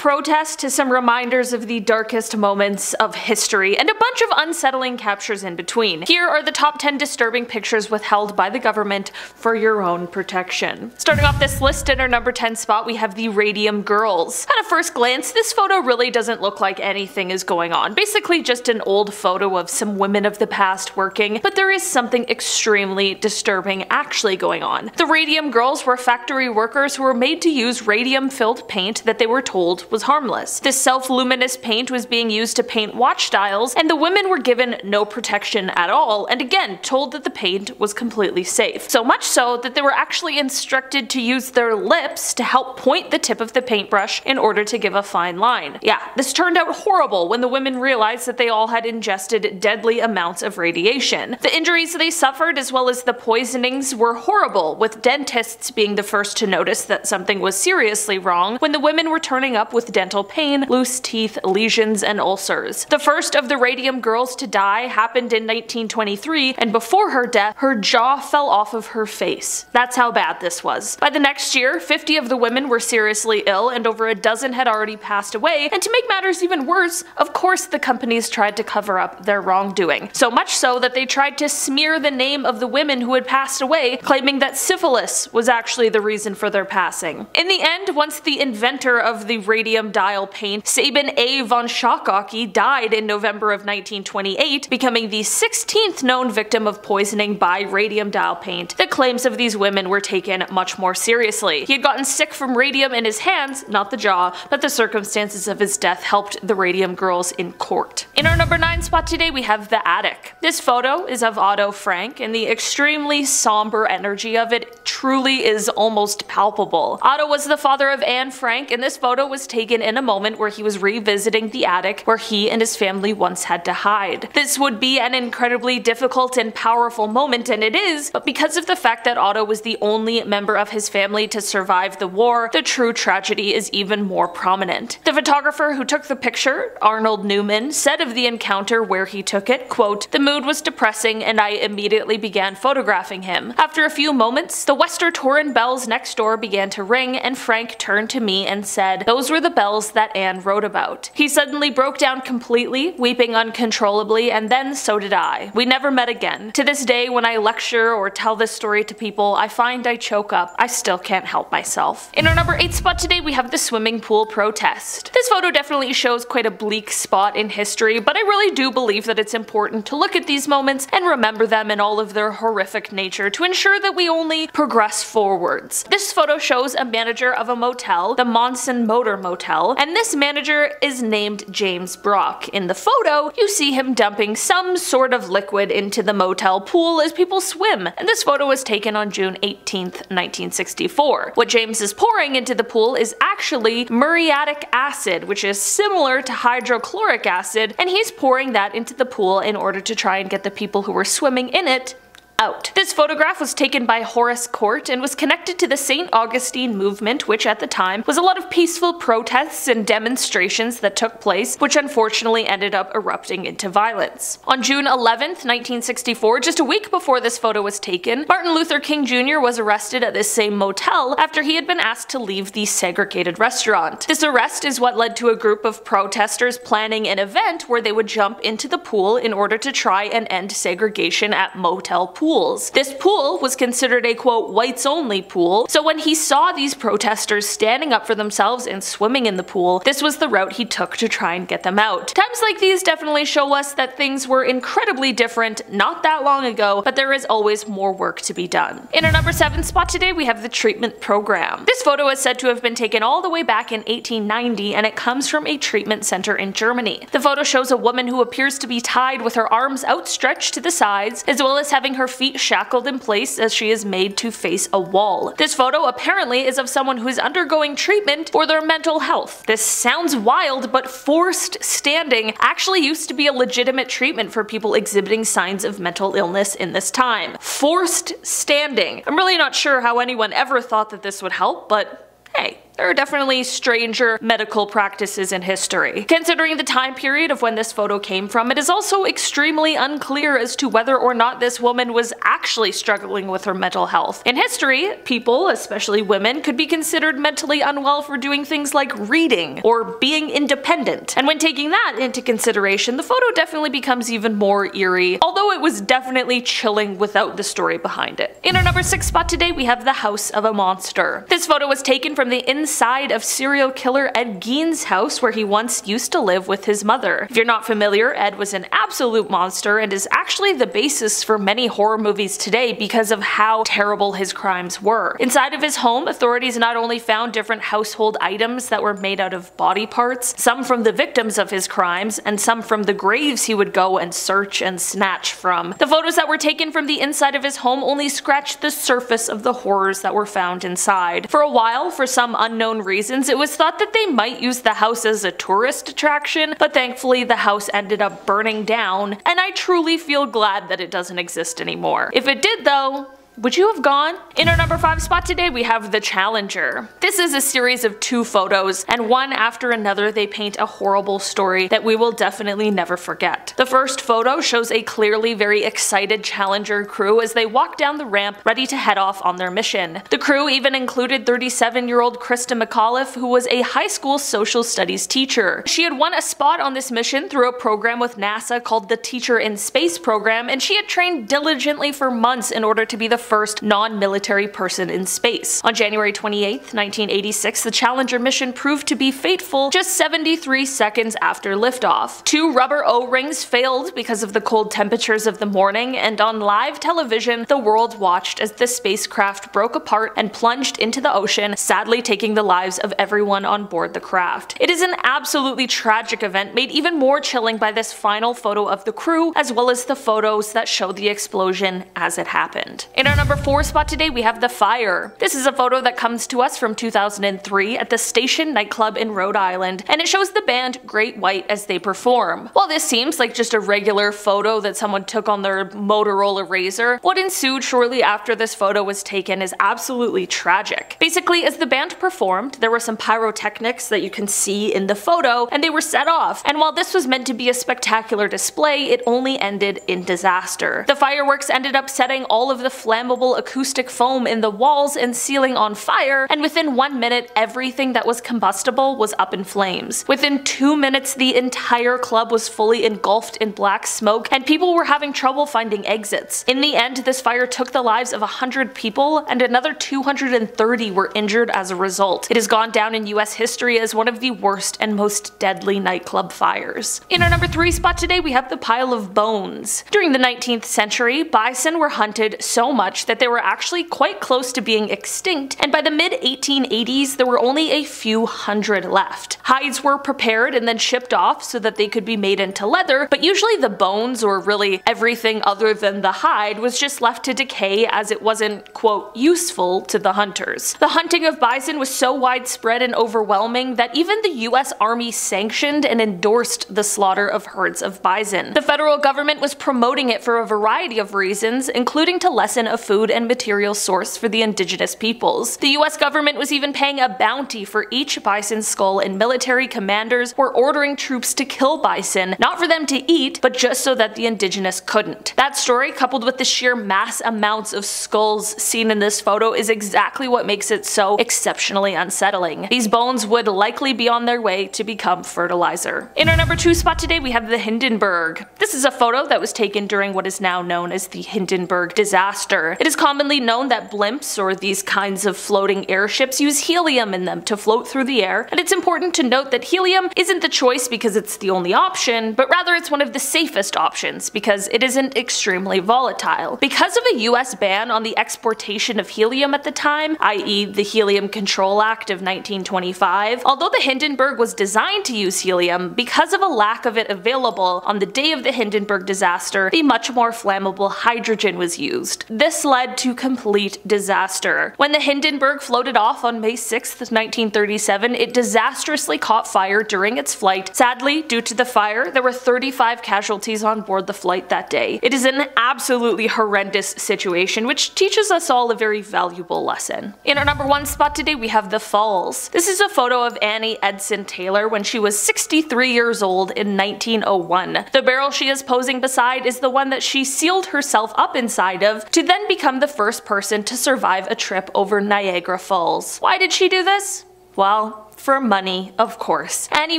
protest to some reminders of the darkest moments of history, and a bunch of unsettling captures in between. Here are the top 10 disturbing pictures withheld by the government for your own protection. Starting off this list at our number 10 spot, we have the Radium Girls. At a first glance, this photo really doesn't look like anything is going on. Basically just an old photo of some women of the past working, but there is something extremely disturbing actually going on. The Radium Girls were factory workers who were made to use radium-filled paint that they were told was harmless. This self-luminous paint was being used to paint watch dials, and the women were given no protection at all, and again told that the paint was completely safe. So much so that they were actually instructed to use their lips to help point the tip of the paintbrush in order to give a fine line. Yeah, this turned out horrible when the women realized that they all had ingested deadly amounts of radiation. The injuries they suffered as well as the poisonings were horrible, with dentists being the first to notice that something was seriously wrong when the women were turning up with dental pain, loose teeth, lesions, and ulcers. The first of the Radium Girls to die happened in 1923, and before her death, her jaw fell off of her face. That's how bad this was. By the next year, 50 of the women were seriously ill, and over a dozen had already passed away, and to make matters even worse, of course the companies tried to cover up their wrongdoing. So much so that they tried to smear the name of the women who had passed away, claiming that syphilis was actually the reason for their passing. In the end, once the inventor of the radium dial paint, Sabin A. von Schokocki, died in November of 1928, becoming the 16th known victim of poisoning by radium dial paint, the claims of these women were taken much more seriously. He had gotten sick from radium in his hands, not the jaw, but the circumstances of his death helped the Radium Girls in court. In our number 9 spot today, we have the attic. This photo is of Otto Frank, and the extremely somber energy of it truly is almost palpable. Otto was the father of Anne Frank, and this photo was taken in a moment where he was revisiting the attic where he and his family once had to hide. This would be an incredibly difficult and powerful moment, and it is, but because of the fact that Otto was the only member of his family to survive the war, the true tragedy is even more prominent. The photographer who took the picture, Arnold Newman, said of the encounter where he took it, quote, "The mood was depressing and I immediately began photographing him. After a few moments, the Westertoren bells next door began to ring and Frank turned to me and said, 'Those were the bells that Anne wrote about.' He suddenly broke down completely, weeping uncontrollably, and then so did I. We never met again. To this day, when I lecture or tell this story to people, I find I choke up. I still can't help myself." In our number 8 spot today, we have the swimming pool protest. This photo definitely shows quite a bleak spot in history, but I really do believe that it's important to look at these moments and remember them in all of their horrific nature to ensure that we only progress forwards. This photo shows a manager of a motel, the Monson Motor Motel, and this manager is named James Brock. In the photo, you see him dumping some sort of liquid into the motel pool as people swim, and this photo was taken on June 18th, 1964. What James is pouring into the pool is actually muriatic acid, which is similar to hydrochloric acid, and he's pouring that into the pool in order to try and get the people who were swimming in it out. This photograph was taken by Horace Court and was connected to the St. Augustine movement, which at the time was a lot of peaceful protests and demonstrations that took place, which unfortunately ended up erupting into violence. On June 11th, 1964, just a week before this photo was taken, Martin Luther King Jr. was arrested at this same motel after he had been asked to leave the segregated restaurant. This arrest is what led to a group of protesters planning an event where they would jump into the pool in order to try and end segregation at motel pools. This pool was considered a quote whites only pool, so when he saw these protesters standing up for themselves and swimming in the pool, this was the route he took to try and get them out. Times like these definitely show us that things were incredibly different not that long ago, but there is always more work to be done. In our number 7 spot today, we have the treatment program. This photo is said to have been taken all the way back in 1890, and it comes from a treatment center in Germany. The photo shows a woman who appears to be tied with her arms outstretched to the sides, as well as having her feet shackled in place as she is made to face a wall. This photo apparently is of someone who is undergoing treatment for their mental health. This sounds wild, but forced standing actually used to be a legitimate treatment for people exhibiting signs of mental illness in this time. Forced standing. I'm really not sure how anyone ever thought that this would help, but hey. There are definitely stranger medical practices in history. Considering the time period of when this photo came from, it is also extremely unclear as to whether or not this woman was actually struggling with her mental health. In history, people, especially women, could be considered mentally unwell for doing things like reading or being independent. And when taking that into consideration, the photo definitely becomes even more eerie, although it was definitely chilling without the story behind it. In our number 6 spot today, we have the house of a monster. This photo was taken from the inside of serial killer Ed Gein's house, where he once used to live with his mother. If you're not familiar, Ed was an absolute monster and is actually the basis for many horror movies today because of how terrible his crimes were. Inside of his home, authorities not only found different household items that were made out of body parts, some from the victims of his crimes, and some from the graves he would go and search and snatch from. The photos that were taken from the inside of his home only scratched the surface of the horrors that were found inside. For a while, for some unknown reasons, it was thought that they might use the house as a tourist attraction, but thankfully the house ended up burning down, and I truly feel glad that it doesn't exist anymore. If it did though, would you have gone? In our number 5 spot today, we have the Challenger. This is a series of 2 photos, and one after another they paint a horrible story that we will definitely never forget. The first photo shows a clearly very excited Challenger crew as they walk down the ramp ready to head off on their mission. The crew even included 37-year-old Krista McAuliffe, who was a high school social studies teacher. She had won a spot on this mission through a program with NASA called the Teacher in Space program, and she had trained diligently for months in order to be the first non-military person in space. On January 28, 1986, the Challenger mission proved to be fateful just 73 seconds after liftoff. 2 rubber O-rings failed because of the cold temperatures of the morning, and on live television, the world watched as the spacecraft broke apart and plunged into the ocean, sadly taking the lives of everyone on board the craft. It is an absolutely tragic event, made even more chilling by this final photo of the crew, as well as the photos that show the explosion as it happened. In our number 4 spot today, we have the fire. This is a photo that comes to us from 2003 at the Station nightclub in Rhode Island, and it shows the band Great White as they perform. While this seems like just a regular photo that someone took on their Motorola Razr, what ensued shortly after this photo was taken is absolutely tragic. Basically, as the band performed, there were some pyrotechnics that you can see in the photo, and they were set off, and while this was meant to be a spectacular display, it only ended in disaster. The fireworks ended up setting all of the flammable acoustic foam in the walls and ceiling on fire, and within 1 minute everything that was combustible was up in flames. Within 2 minutes the entire club was fully engulfed in black smoke, and people were having trouble finding exits. In the end, this fire took the lives of 100 people, and another 230 were injured as a result. It has gone down in US history as one of the worst and most deadly nightclub fires. In our number 3 spot today, we have the pile of bones. During the 19th century, bison were hunted so much that they were actually quite close to being extinct, and by the mid-1880s there were only a few hundred left. Hides were prepared and then shipped off so that they could be made into leather, but usually the bones, or really everything other than the hide, was just left to decay as it wasn't, quote, useful to the hunters. The hunting of bison was so widespread and overwhelming that even the US Army sanctioned and endorsed the slaughter of herds of bison. The federal government was promoting it for a variety of reasons, including to lessen a food and material source for the indigenous peoples. The US government was even paying a bounty for each bison skull, and military commanders were ordering troops to kill bison, not for them to eat, but just so that the indigenous couldn't. That story, coupled with the sheer mass amounts of skulls seen in this photo, is exactly what makes it so exceptionally unsettling. These bones would likely be on their way to become fertilizer. In our number 2 spot today, we have the Hindenburg. This is a photo that was taken during what is now known as the Hindenburg disaster. It is commonly known that blimps, or these kinds of floating airships, use helium in them to float through the air, and it's important to note that helium isn't the choice because it's the only option, but rather it's one of the safest options because it isn't extremely volatile. Because of a US ban on the exportation of helium at the time, i.e. the Helium Control Act of 1925, although the Hindenburg was designed to use helium, because of a lack of it available on the day of the Hindenburg disaster, the much more flammable hydrogen was used. This this led to complete disaster. When the Hindenburg floated off on May 6, 1937, it disastrously caught fire during its flight. Sadly, due to the fire, there were 35 casualties on board the flight that day. It is an absolutely horrendous situation, which teaches us all a very valuable lesson. In our number 1 spot today, we have the Falls. This is a photo of Annie Edson Taylor when she was 63 years old in 1901. The barrel she is posing beside is the one that she sealed herself up inside of to then become the first person to survive a trip over Niagara Falls. Why did she do this? Well, for money, of course. Annie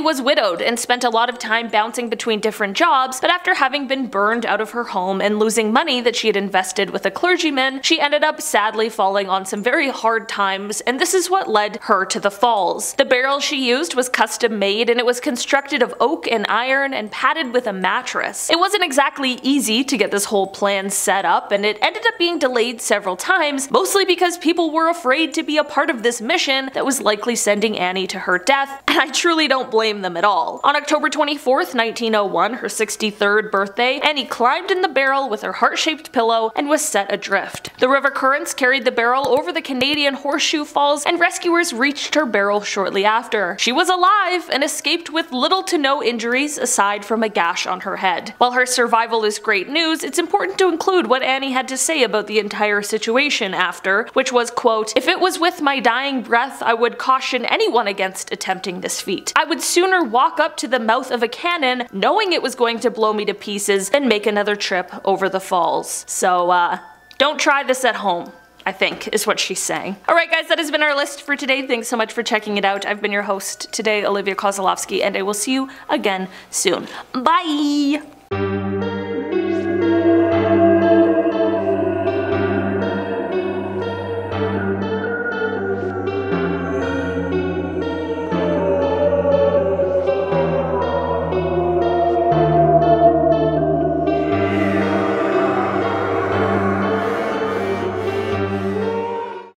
was widowed and spent a lot of time bouncing between different jobs, but after having been burned out of her home and losing money that she had invested with a clergyman, she ended up sadly falling on some very hard times, and this is what led her to the Falls. The barrel she used was custom made, and it was constructed of oak and iron and padded with a mattress. It wasn't exactly easy to get this whole plan set up, and it ended up being delayed several times, mostly because people were afraid to be a part of this mission that was likely sending Annie to her death, and I truly don't blame them at all. On October 24th, 1901, her 63rd birthday, Annie climbed in the barrel with her heart-shaped pillow and was set adrift. The river currents carried the barrel over the Canadian Horseshoe Falls, and rescuers reached her barrel shortly after. She was alive and escaped with little to no injuries aside from a gash on her head. While her survival is great news, it's important to include what Annie had to say about the entire situation after, which was, quote, "If it was with my dying breath, I would caution anyone against attempting this feat. I would sooner walk up to the mouth of a cannon knowing it was going to blow me to pieces than make another trip over the falls." So, don't try this at home, I think, is what she's saying. Alright guys, that has been our list for today. Thanks so much for checking it out. I've been your host today, Olivia Kozlowski, and I will see you again soon. Bye!